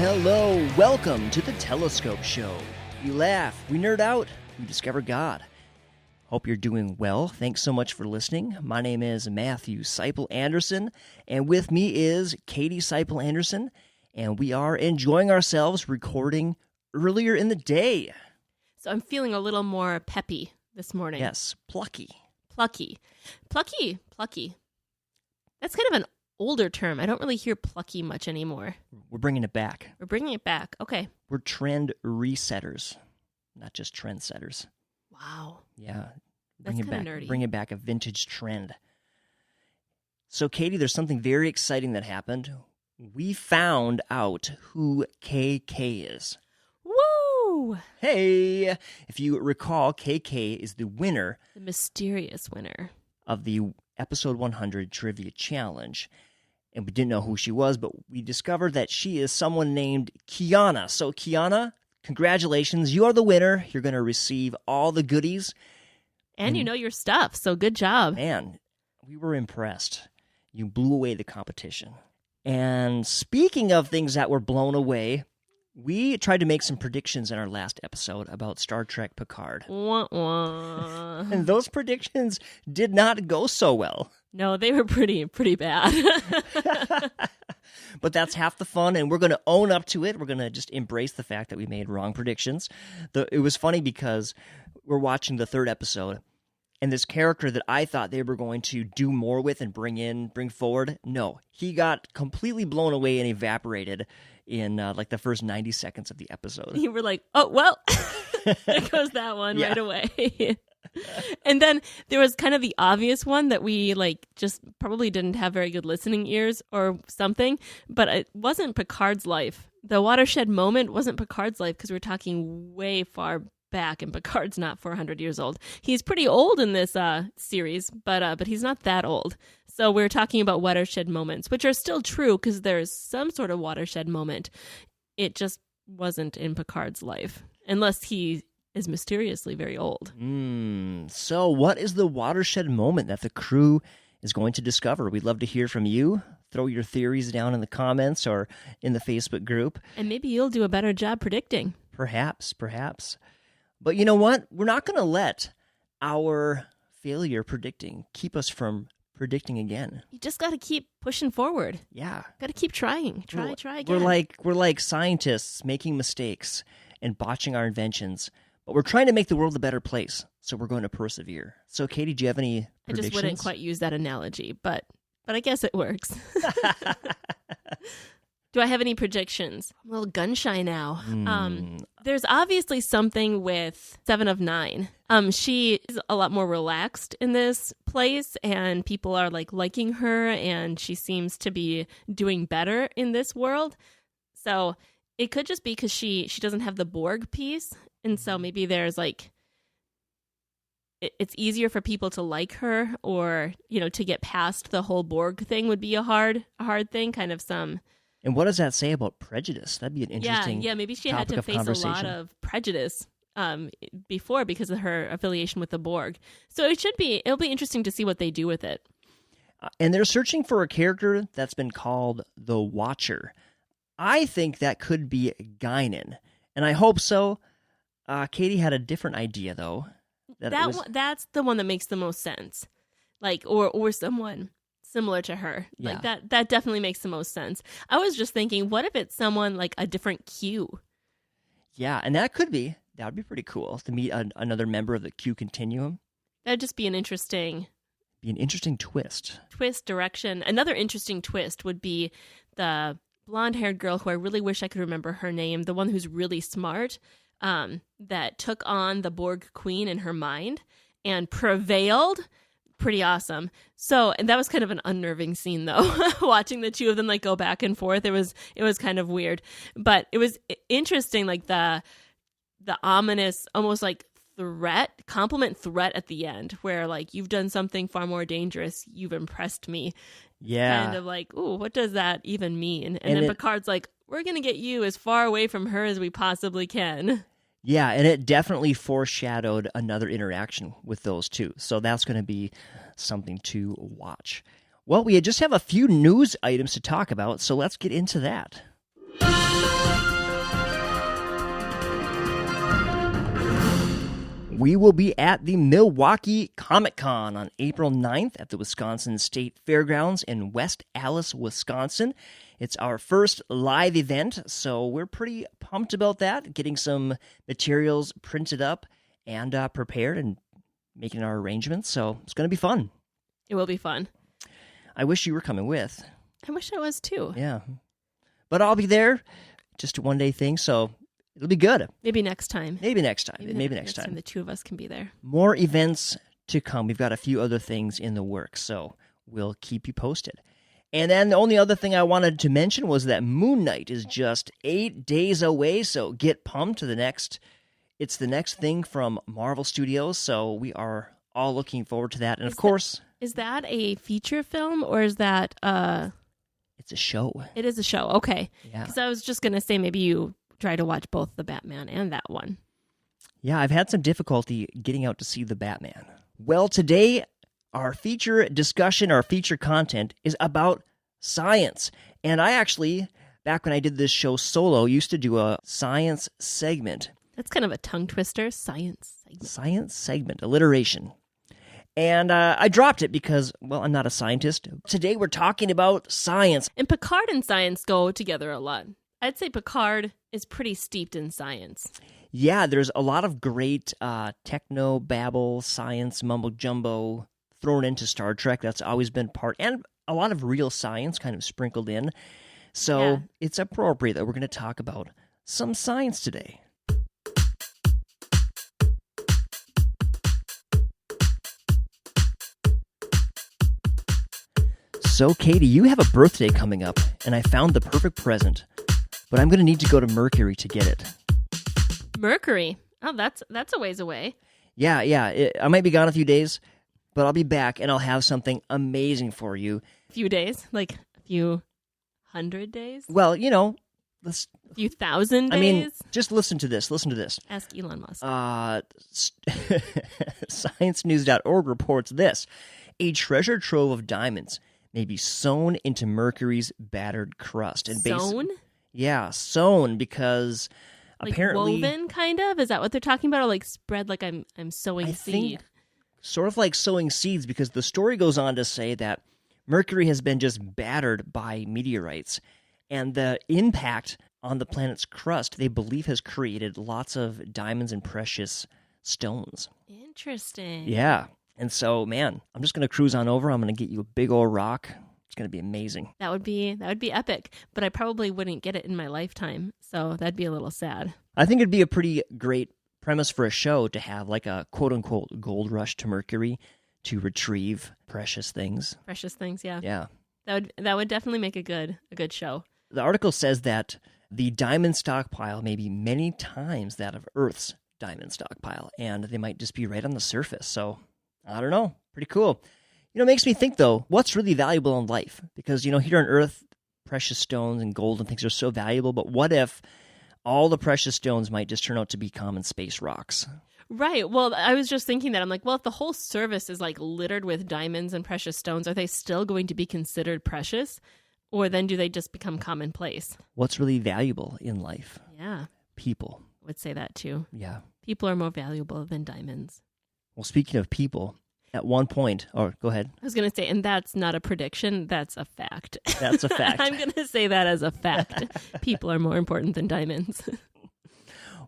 Hello, welcome to the Telescope Show. We laugh, we nerd out, we discover God. Hope you're doing well. Thanks so much for listening. My name is Matthew Seipel Anderson, and with me is Katie Seipel Anderson, and we are enjoying ourselves recording earlier in the day. So I'm feeling a little more peppy this morning. Yes, plucky. Plucky. That's kind of an older term. I don't really hear plucky much anymore. We're bringing it back. Okay. We're trend resetters, not just trendsetters. Wow. Yeah. That's kind of nerdy. Bring it back, a vintage trend. So, Katie, there's something very exciting that happened. We found out who KK is. Woo! Hey! If you recall, KK is the winner. The mysterious winner. Of the episode 100 Trivia Challenge. And we didn't know who she was, but we discovered that she is someone named Kiana. So, Kiana, congratulations. You are the winner. You're going to receive all the goodies. And you know your stuff, so good job. Man, we were impressed. You blew away the competition. And speaking of things that were blown away, we tried to make some predictions in our last episode about Star Trek Picard. Wah, wah. And those predictions did not go so well. No, they were pretty bad. But that's half the fun, and we're going to own up to it. We're going to just embrace the fact that we made wrong predictions. It was funny because we're watching the third episode, and this character that I thought they were going to do more with and bring forward, no. He got completely blown away and evaporated in like the first 90 seconds of the episode. You were like, oh, well, there goes that one right away. And then there was kind of the obvious one that we just probably didn't have very good listening ears or something, but it wasn't Picard's life. The watershed moment wasn't Picard's life because we're talking way far back, and Picard's not 400 years old. He's pretty old in this series, but he's not that old. So we're talking about watershed moments, which are still true because there's some sort of watershed moment. It just wasn't in Picard's life, unless he is mysteriously very old. So what is the watershed moment that the crew is going to discover? We'd love to hear from you. Throw your theories down in the comments or in the Facebook group. And maybe you'll do a better job predicting. Perhaps. But you know what? We're not going to let our failure predicting keep us from predicting again. You just got to keep pushing forward. Yeah. Got to keep trying. Try again. We're like scientists making mistakes and botching our inventions. But we're trying to make the world a better place, so we're going to persevere. So, Katie, do you have any predictions? I just wouldn't quite use that analogy, but I guess it works. Do I have any predictions? I'm a little gun-shy now. There's obviously something with 7 of 9. She is a lot more relaxed in this place, and people are liking her, and she seems to be doing better in this world. So it could just be because she doesn't have the Borg piece. And so maybe there's it's easier for people to like her, or, to get past the whole Borg thing would be a hard thing, kind of some. And what does that say about prejudice? That'd be an interesting Yeah, maybe she had to face a lot of prejudice before because of her affiliation with the Borg. So it'll be interesting to see what they do with it. And they're searching for a character that's been called the Watcher. I think that could be Guinan, and I hope so. Katie had a different idea, though. That's the one that makes the most sense. Or someone similar to her. Yeah. That definitely makes the most sense. I was just thinking, what if it's someone like a different Q? Yeah, and that would be pretty cool to meet another member of the Q continuum. That'd just be an interesting twist. Direction. Another interesting twist would be the blonde-haired girl who I really wish I could remember her name, the one who's really smart, that took on the Borg Queen in her mind and prevailed. Pretty awesome. So, and that was kind of an unnerving scene, though, watching the two of them go back and forth. It was kind of weird, but it was interesting, the ominous, almost compliment threat at the end, where you've done something far more dangerous. You've impressed me. Yeah. Kind of ooh, what does that even mean? And then Picard's we're going to get you as far away from her as we possibly can. Yeah, and it definitely foreshadowed another interaction with those two. So that's going to be something to watch. Well, we just have a few news items to talk about, so let's get into that. We will be at the Milwaukee Comic-Con on April 9th at the Wisconsin State Fairgrounds in West Allis, Wisconsin. It's our first live event, so we're pretty pumped about that, getting some materials printed up and prepared and making our arrangements, so it's going to be fun. It will be fun. I wish you were coming with. I wish I was too. Yeah. But I'll be there, just a one-day thing, so it'll be good. Maybe next time. Maybe next time. The two of us can be there. More events to come. We've got a few other things in the works, so we'll keep you posted. And then the only other thing I wanted to mention was that Moon Knight is just 8 days away, so get pumped to it's the next thing from Marvel Studios, so we are all looking forward to that. And of course... Is that a feature film, or is that... It's a show. It is a show, okay. Yeah. Because I was just going to say maybe you try to watch both the Batman and that one. Yeah, I've had some difficulty getting out to see the Batman. Well, today, our feature discussion, our feature content is about science. And I actually, back when I did this show solo, used to do a science segment. That's kind of a tongue twister, science segment. Science segment, alliteration. And I dropped it because, well, I'm not a scientist. Today we're talking about science. And Picard and science go together a lot. I'd say Picard is pretty steeped in science. Yeah, there's a lot of great techno-babble, science, mumbo-jumbo thrown into Star Trek. That's always been part, and a lot of real science kind of sprinkled in. So It's appropriate that we're going to talk about some science today. So, Katie, you have a birthday coming up, and I found the perfect present, but I'm going to need to go to Mercury to get it. Mercury? Oh, that's a ways away. Yeah. I might be gone a few days, but I'll be back, and I'll have something amazing for you. A few days? Like a few 100 days? Well, a few thousand days? I mean, just listen to this. Ask Elon Musk. ScienceNews.org reports this. A treasure trove of diamonds may be sewn into Mercury's battered crust. And sewn? Yeah, sewn because like apparently... woven, kind of? Is that what they're talking about? Or like spread like I'm sowing seed? Sort of like sowing seeds, because the story goes on to say that Mercury has been just battered by meteorites. And the impact on the planet's crust, they believe, has created lots of diamonds and precious stones. Interesting. Yeah. And so, man, I'm just going to cruise on over. I'm going to get you a big old rock. It's going to be amazing. That would be epic, but I probably wouldn't get it in my lifetime, so that'd be a little sad. I think it'd be a pretty great premise for a show to have like a quote-unquote gold rush to Mercury to retrieve precious things. Precious things, yeah. Yeah. That would definitely make a good show. The article says that the diamond stockpile may be many times that of Earth's diamond stockpile, and they might just be right on the surface, so... I don't know. Pretty cool. It makes me think, though, what's really valuable in life? Because, here on Earth, precious stones and gold and things are so valuable, but what if all the precious stones might just turn out to be common space rocks? Right. Well, I was just thinking that. I'm like, well, if the whole surface is like littered with diamonds and precious stones, are they still going to be considered precious? Or then do they just become commonplace? What's really valuable in life? Yeah. People. I would say that, too. Yeah. People are more valuable than diamonds. Well, speaking of people, at one point... Oh, go ahead. I was going to say, and that's not a prediction, that's a fact. That's a fact. I'm going to say that as a fact. People are more important than diamonds.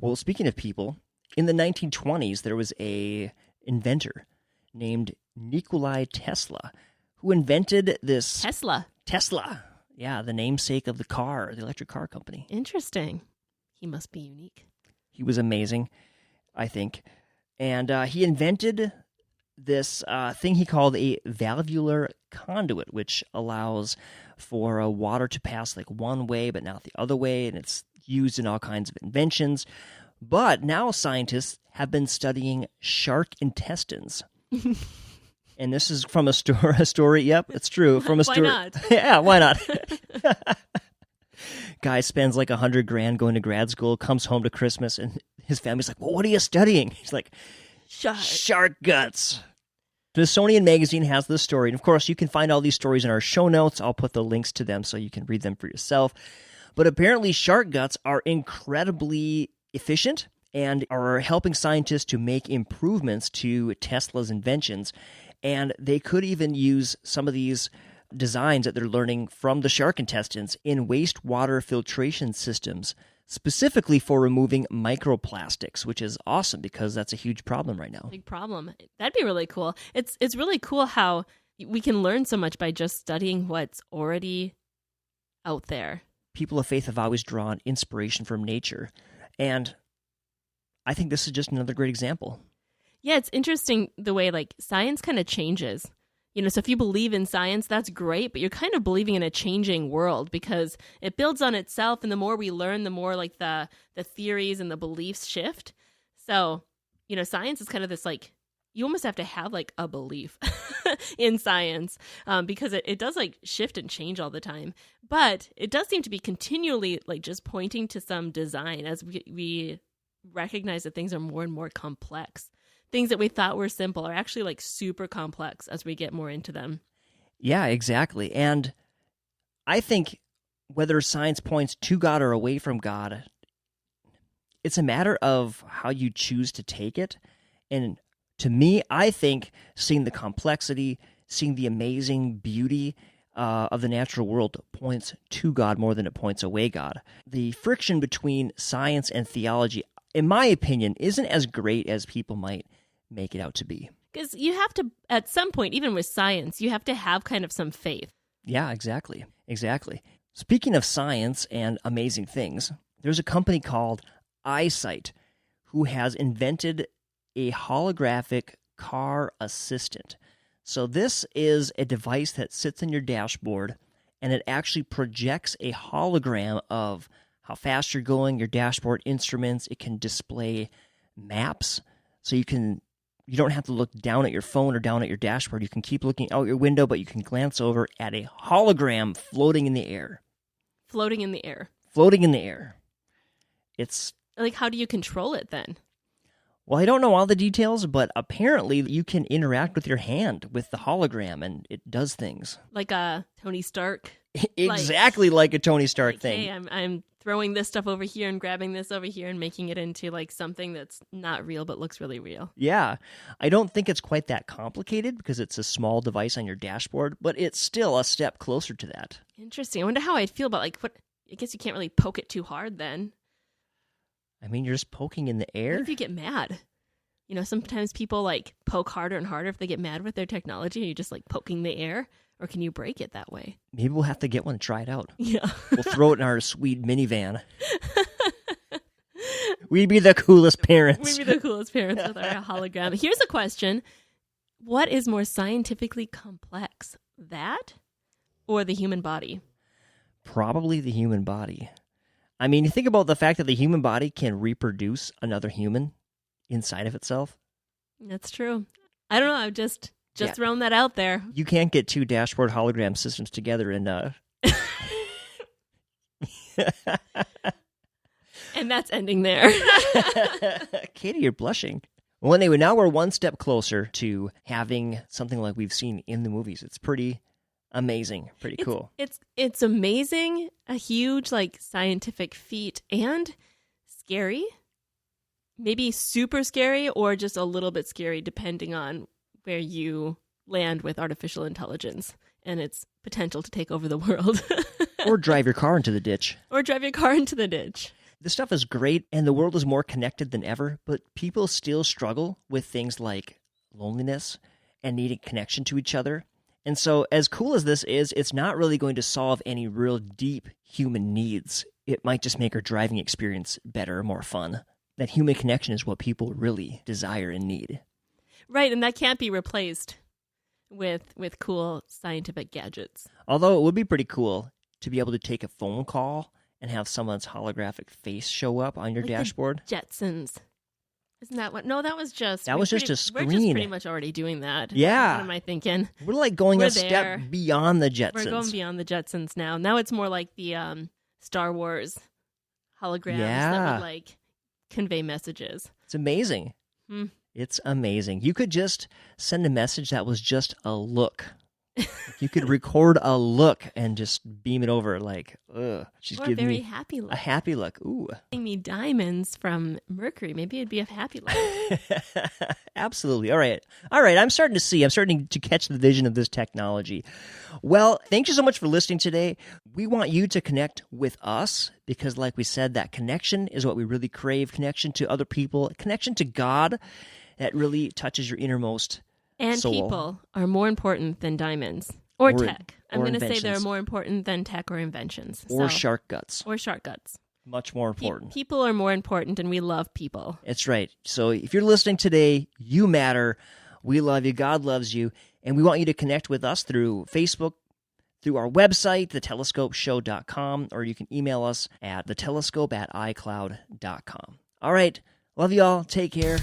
Well, speaking of people, in the 1920s, there was a inventor named Nikola Tesla who invented this... Tesla. Yeah, the namesake of the electric car company. Interesting. He must be unique. He was amazing, I think. And he invented this thing he called a valvular conduit, which allows for water to pass like one way but not the other way, and it's used in all kinds of inventions. But now scientists have been studying shark intestines. And this is from a story. Yep, it's true. From a story. Why not? Yeah, why not? Guy spends like $100,000 going to grad school, comes home to Christmas, and his family's like, well, what are you studying? He's like, shark guts. Smithsonian Magazine has this story. And of course, you can find all these stories in our show notes. I'll put the links to them so you can read them for yourself. But apparently, shark guts are incredibly efficient and are helping scientists to make improvements to Tesla's inventions. And they could even use some of these designs that they're learning from the shark intestines in wastewater filtration systems, specifically for removing microplastics, which is awesome because that's a huge problem right now. Big problem. That'd be really cool. It's really cool how we can learn so much by just studying what's already out there. People of faith have always drawn inspiration from nature, and I think this is just another great example. Yeah, it's interesting the way like science kind of changes. So if you believe in science, that's great, but you're kind of believing in a changing world because it builds on itself, and the more we learn, the more like the theories and the beliefs shift. So, science is kind of this like, you almost have to have like a belief in science because it does like shift and change all the time. But it does seem to be continually like just pointing to some design as we recognize that things are more and more complex. Things that we thought were simple are actually like super complex as we get more into them. Yeah, exactly. And I think whether science points to God or away from God, it's a matter of how you choose to take it. And to me, I think seeing the complexity, seeing the amazing beauty of the natural world points to God more than it points away God. The friction between science and theology, in my opinion, isn't as great as people might make it out to be. Because you have to, at some point, even with science, you have to have kind of some faith. Yeah, exactly. Speaking of science and amazing things, there's a company called iSight who has invented a holographic car assistant. So this is a device that sits on your dashboard, and it actually projects a hologram of how fast you're going, your dashboard instruments. It can display maps, so you don't have to look down at your phone or down at your dashboard. You can keep looking out your window, but you can glance over at a hologram floating in the air. Floating in the air. It's like, how do you control it then? Well, I don't know all the details, but apparently you can interact with your hand with the hologram, and it does things. Like a Tony Stark? Exactly like a Tony Stark thing. Hey, I'm throwing this stuff over here and grabbing this over here and making it into like something that's not real but looks really real. Yeah. I don't think it's quite that complicated because it's a small device on your dashboard, but it's still a step closer to that. Interesting. I wonder how I'd feel about like what. I guess you can't really poke it too hard then. I mean, you're just poking in the air. What if you get mad? Sometimes people like poke harder and harder if they get mad with their technology. Are you just like poking the air? Or can you break it that way? Maybe we'll have to get one to try it out. Yeah. We'll throw it in our sweet minivan. We'd be the coolest parents. We'd be the coolest parents with our hologram. Here's a question. What is more scientifically complex, that or the human body? Probably the human body. I mean, you think about the fact that the human body can reproduce another human inside of itself. That's true. I don't know. I've just thrown that out there. You can't get two dashboard hologram systems together and and that's ending there. Katie, you're blushing. Well, anyway, now we're one step closer to having something like we've seen in the movies. It's pretty amazing, pretty cool. It's amazing, a huge like scientific feat, and scary. Maybe super scary or just a little bit scary depending on where you land with artificial intelligence and its potential to take over the world. Or drive your car into the ditch. This stuff is great, and the world is more connected than ever, but people still struggle with things like loneliness and needing connection to each other. And so, as cool as this is, it's not really going to solve any real deep human needs. It might just make our driving experience better, more fun. That human connection is what people really desire and need. Right, and that can't be replaced with cool scientific gadgets. Although it would be pretty cool to be able to take a phone call and have someone's holographic face show up on your dashboard. Jetsons. Isn't that what? No, that was just... That was just a screen. We're just pretty much already doing that. Yeah. What am I thinking? We're like going a step beyond the Jetsons. We're going beyond the Jetsons now. Now it's more like the Star Wars holograms that would like convey messages. It's amazing. It's amazing. You could just send a message that was just a look You could record a look and just beam it over like, she's Or a giving very me happy look. a happy look. Ooh. Giving me diamonds from Mercury. Maybe it'd be a happy look. Absolutely. All right. I'm starting to catch the vision of this technology. Well, thank you so much for listening today. We want you to connect with us because, like we said, that connection is what we really crave. Connection to other people, connection to God that really touches your innermost And soul. people are more important than diamonds. Or tech. I'm or going to say they're inventions. more important than tech or inventions. Or So- shark guts. Or shark guts. Much more important. People are more important, and we love people. That's right. So if you're listening today, you matter. We love you. God loves you. And we want you to connect with us through Facebook, through our website, thetelescopeshow.com, or you can email us at thetelescope@icloud.com. All right. Love you all. Take care.